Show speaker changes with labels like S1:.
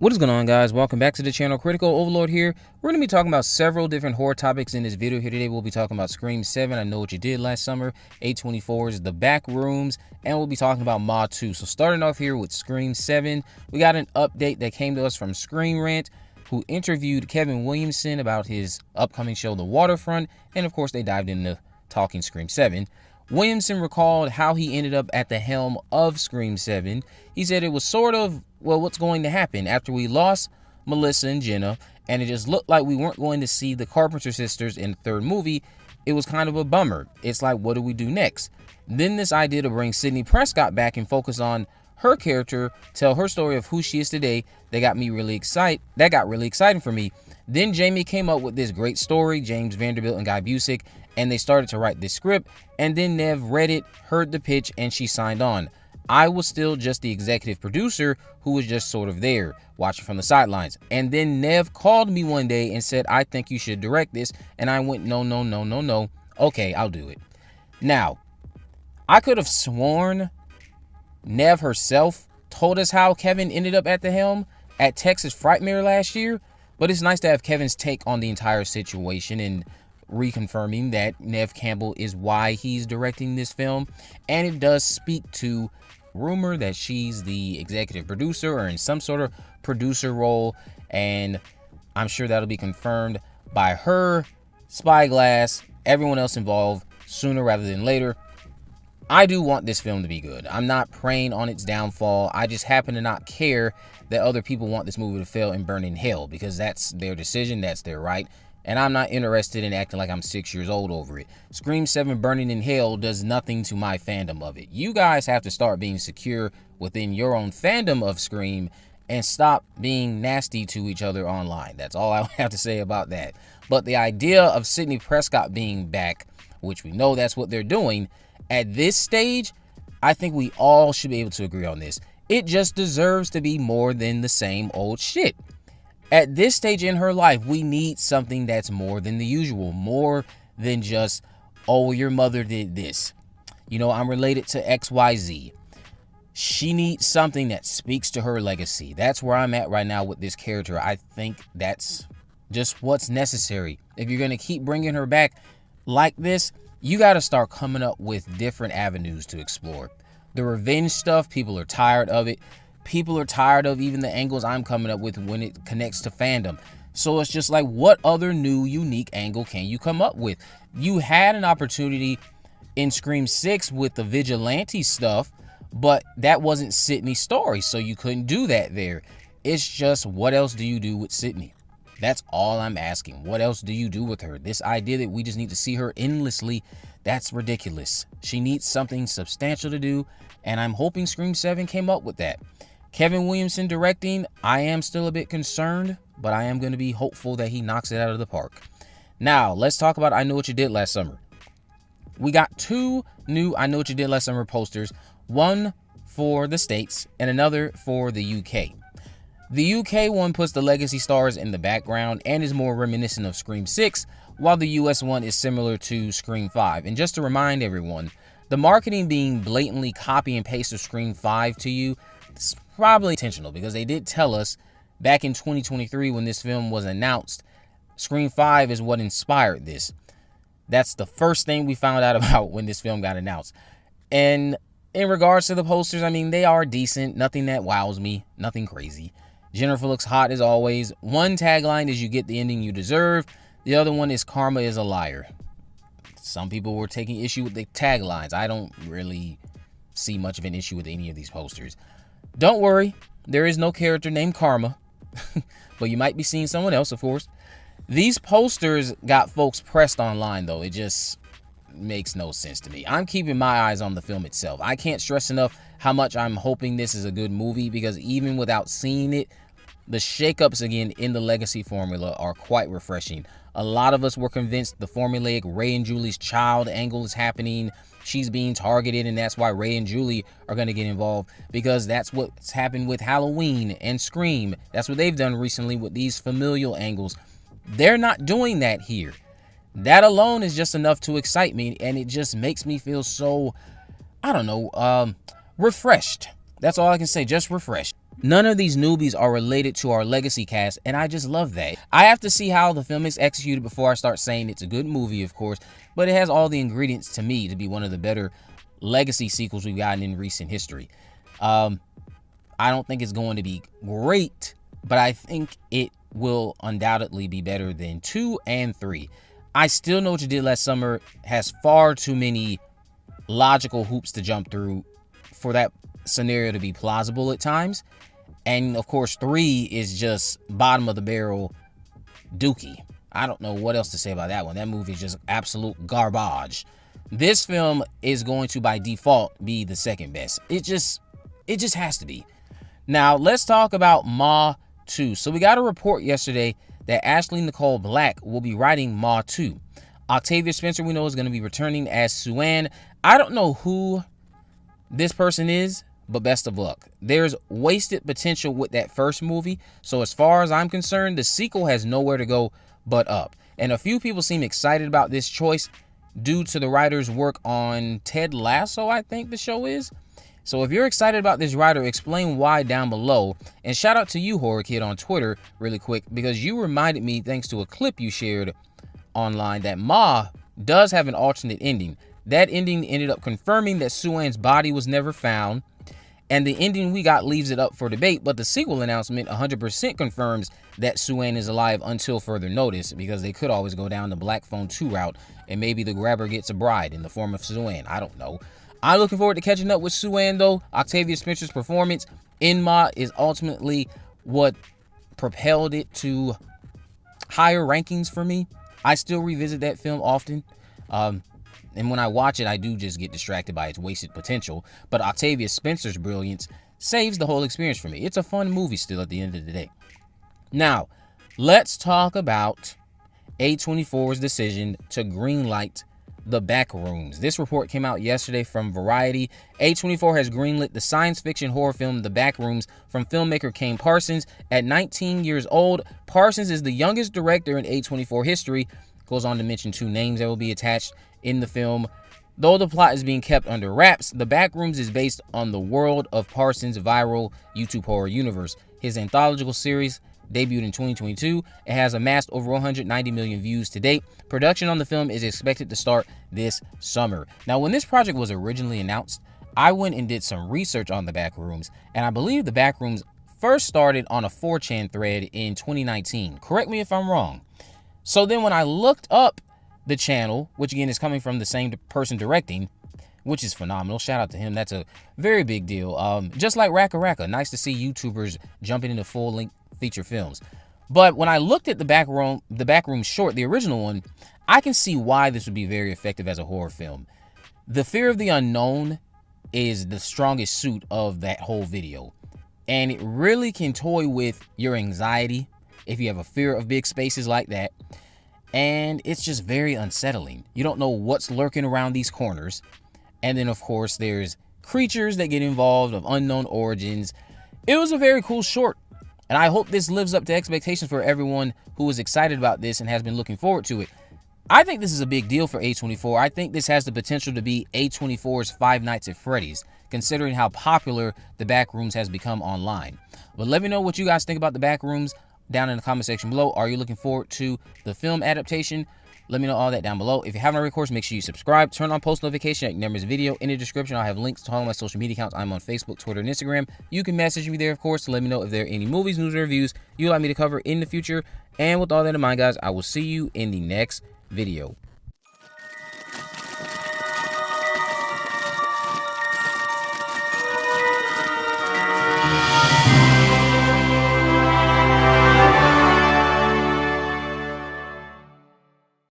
S1: What is going on, guys? Welcome back to the channel. Critical Overlord here. We're going to be talking about several different horror topics in this video here today. We'll be talking about Scream 7, I Know What You Did Last Summer, A24's The Backrooms, and we'll be talking about Ma 2. So starting off here with Scream 7, we got an update that came to us from Scream Rant, who interviewed Kevin Williamson about his upcoming show, The Waterfront, and of course they dived into talking Scream 7. Williamson recalled how he ended up at the helm of Scream 7. He said it was sort of, well, what's going to happen after we lost Melissa and Jenna, and it just looked like we weren't going to see the Carpenter sisters in the third movie. It was kind of a bummer. It's like, what do we do next? Then this idea to bring Sidney Prescott back and focus on her character, tell her story of who she is today, that got really exciting for me. Then Jamie came up with this great story, James Vanderbilt and Guy Busick, and they started to write this script, and then Neve read it, heard the pitch, and she signed on. I was still just the executive producer who was just sort of there, watching from the sidelines. And then Neve called me one day and said, I think you should direct this, and I went, no. Okay, I'll do it. Now, I could have sworn Neve herself told us how Kevin ended up at the helm at Texas Frightmare last year, but it's nice to have Kevin's take on the entire situation and reconfirming that Neve Campbell is why he's directing this film. And it does speak to rumor that she's the executive producer or in some sort of producer role, and I'm sure that'll be confirmed by her, Spyglass, everyone else involved sooner rather than later. I do want this film to be good. I'm not preying on its downfall. I just happen to not care that other people want this movie to fail and burn in hell, because that's their decision, that's their right, and I'm not interested in acting like I'm 6 years old over it. Scream 7 burning in hell does nothing to my fandom of it. You guys have to start being secure within your own fandom of Scream and stop being nasty to each other online. That's all I have to say about that. But the idea of Sidney Prescott being back, which we know that's what they're doing, at this stage, I think we all should be able to agree on this. It just deserves to be more than the same old shit. At this stage in her life, we need something that's more than the usual, more than just, oh, your mother did this. You know, I'm related to XYZ. She needs something that speaks to her legacy. That's where I'm at right now with this character. I think that's just what's necessary. If you're going to keep bringing her back like this, you got to start coming up with different avenues to explore. The revenge stuff, people are tired of it. People are tired of even the angles I'm coming up with when it connects to fandom. So it's just like, what other new, unique angle can you come up with? You had an opportunity in Scream 6 with the vigilante stuff, but that wasn't Sidney's story, so you couldn't do that there. It's just, what else do you do with Sidney? That's all I'm asking. What else do you do with her? This idea that we just need to see her endlessly, that's ridiculous. She needs something substantial to do, and I'm hoping Scream 7 came up with that. Kevin Williamson directing, I am still a bit concerned, but I am going to be hopeful that he knocks it out of the park. Now, let's talk about I Know What You Did Last Summer. We got two new I Know What You Did Last Summer posters, one for the States and another for the UK. The UK one puts the legacy stars in the background and is more reminiscent of Scream 6, while the US one is similar to Scream 5. And just to remind everyone, the marketing being blatantly copy and paste of Scream 5 to you, it's probably intentional, because they did tell us back in 2023 when this film was announced, Scream 5 is what inspired this. That's the first thing we found out about when this film got announced. And in regards to the posters, I mean, they are decent. Nothing that wows me. Nothing crazy. Jennifer looks hot as always. One tagline is, you get the ending you deserve. The other one is, karma is a liar. Some people were taking issue with the taglines. I don't really see much of an issue with any of these posters. Don't worry, there is no character named Karma, but you might be seeing someone else, of course. These posters got folks pressed online, though. It just makes no sense to me. I'm keeping my eyes on the film itself. I can't stress enough how much I'm hoping this is a good movie, because even without seeing it, the shakeups again in the legacy formula are quite refreshing. A lot of us were convinced the formulaic Ray and Julie's child angle is happening. She's being targeted, and that's why Ray and Julie are going to get involved, because that's what's happened with Halloween and Scream. That's what they've done recently with these familial angles. They're not doing that here. That alone is just enough to excite me, and it just makes me feel so, I don't know, refreshed. That's all I can say, just refreshed. None of these newbies are related to our legacy cast, and I just love that. I have to see how the film is executed before I start saying it's a good movie, of course, but it has all the ingredients to me to be one of the better legacy sequels we've gotten in recent history. I don't think it's going to be great, but I think it will undoubtedly be better than 2 and 3. I Still Know What You Did Last Summer has far too many logical hoops to jump through for that scenario to be plausible at times. And of course, 3 is just bottom of the barrel dookie. I don't know what else to say about that one. That movie is just absolute garbage. This film is going to, by default, be the second best. It just has to be. Now, let's talk about Ma 2. So we got a report yesterday that Ashley Nicole Black will be writing Ma 2. Octavia Spencer, we know, is going to be returning as Sue-Ann. I don't know who this person is, but best of luck. There's wasted potential with that first movie, so as far as I'm concerned, the sequel has nowhere to go but up. And a few people seem excited about this choice due to the writer's work on Ted Lasso, I think the show is. So if you're excited about this writer, explain why down below. And shout out to you, Horror Kid, on Twitter really quick, because you reminded me, thanks to a clip you shared online, that Ma does have an alternate ending. That ending ended up confirming that Sue-Ann's body was never found, and the ending we got leaves it up for debate, but the sequel announcement 100% confirms that Sue-Ann is alive until further notice, because they could always go down the Black Phone 2 route, and maybe the grabber gets a bride in the form of Sue-Ann. I don't know. I'm looking forward to catching up with Sue-Ann, though. Octavia Spencer's performance in Ma is ultimately what propelled it to higher rankings for me. I still revisit that film often. And when I watch it, I do just get distracted by its wasted potential. But Octavia Spencer's brilliance saves the whole experience for me. It's a fun movie still at the end of the day. Now, let's talk about A24's decision to greenlight The Backrooms. This report came out yesterday from Variety. A24 has greenlit the science fiction horror film The Backrooms from filmmaker Kane Parsons. At 19 years old, Parsons is the youngest director in A24 history. Goes on to mention 2 names that will be attached in the film. Though the plot is being kept under wraps, The Backrooms is based on the world of Parsons' viral YouTube horror universe. His anthological series debuted in 2022. It has amassed over 190 million views to date. Production on the film is expected to start this summer. Now, when this project was originally announced, I went and did some research on The Backrooms, and I believe The Backrooms first started on a 4chan thread in 2019. Correct me if I'm wrong. So then when I looked up the channel, which again is coming from the same person directing, which is phenomenal. Shout out to him. That's a very big deal. Just like Raka Raka. Nice to see YouTubers jumping into full-length feature films. But when I looked at the Backrooms short, the original one, I can see why this would be very effective as a horror film. The fear of the unknown is the strongest suit of that whole video. And it really can toy with your anxiety if you have a fear of big spaces like that. And it's just very unsettling. You don't know what's lurking around these corners. And then, of course, there's creatures that get involved of unknown origins. It was a very cool short. And I hope this lives up to expectations for everyone who is excited about this and has been looking forward to it. I think this is a big deal for A24. I think this has the potential to be A24's Five Nights at Freddy's, considering how popular The Backrooms has become online. But let me know what you guys think about The Backrooms down in the comment section below. Are you looking forward to the film adaptation? Let me know all that down below. If you haven't already, of course, make sure you subscribe, turn on post notification, you never miss a video. In the description, I'll have links to all my social media accounts. I'm on Facebook, Twitter, and Instagram. You can message me there, of course, to let me know if there are any movies, news, or reviews you'd like me to cover in the future. And with all that in mind, guys, I will see you in the next video.